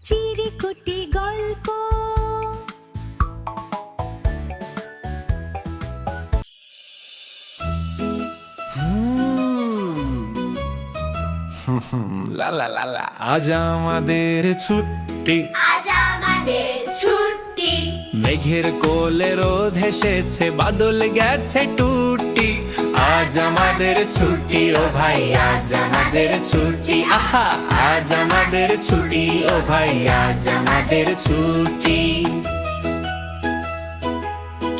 চিরিকুটি গল্প। লা লা লা লা, আজ আমাদের ছুটি, আজ আমাদের ছুটি। মেঘের কোলে রোদ এসেছে, বাদল গেছে টুটি। আজ আমাদের ছুটি ও ভাই, আজ আমাদের ছুটি। আহা, আজ আমাদের ছুটি ও ভাই, আজ আমাদের ছুটি।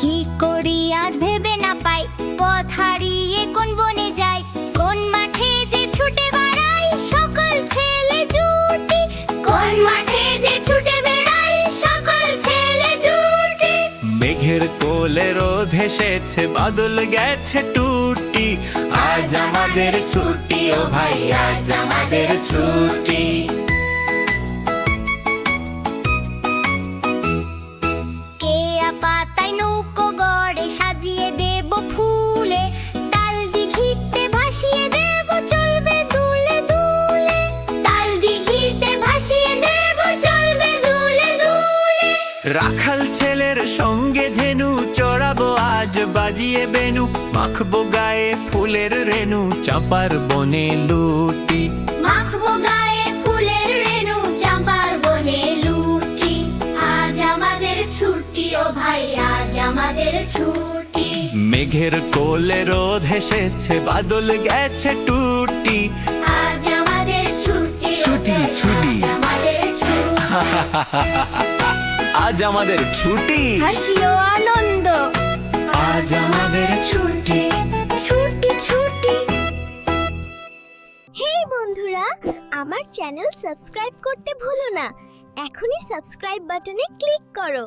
কি করি আজ ভেবে না পাই, পথ হারিয়ে কোন বনে যাই, কোন মাঠে যে ছুটে বেড়াই সকল ছেলে জুটি, কোন মাঠে যে ছুটে বেড়াই সকল ছেলে জুটি। মেঘের কোলে রোদ এসেছে, বাদল গেছে টুটি। আজ আমাদের ছুটি ও ভাই, আজ আমাদের ছুটি। কেয়া পাতায় নৌকো গড়ে সাজিয়ে দেব ফুলে, তাল দিঘিতে ভাসিয়ে দেব চলবে দুলে দুলে, তাল দিঘিতে ভাসিয়ে দেব চলবে দুলে দুলে। রাখাল ছেলের সঙ্গে ধেনু চড়াবো আজ বাজিয়ে বেনু, মাখবো গায়ে ফুলের রেণু চাঁপার বনে লুটি। মাখবো গায়ে ফুলের রেণু চাঁপার বনে লুটি। আজ আমাদের ছুটি ও ভাই, আজ আমাদের ছুটি। মেঘের কোলে রোদ এসেছে, বাদল গেছে টুটি। আজ আমাদের ছুটি ও ছুটি, ভাই, ছুটি। আজ আমাদের ছুটি। আজ আমাদের ছুটি, হাসি ও আনন্দ, আজ আমাদের ছুটি ছুটি ছুটি। হেই বন্ধুরা, আমার চ্যানেল সাবস্ক্রাইব করতে ভুলো না। এখনই সাবস্ক্রাইব বাটনে ক্লিক করো।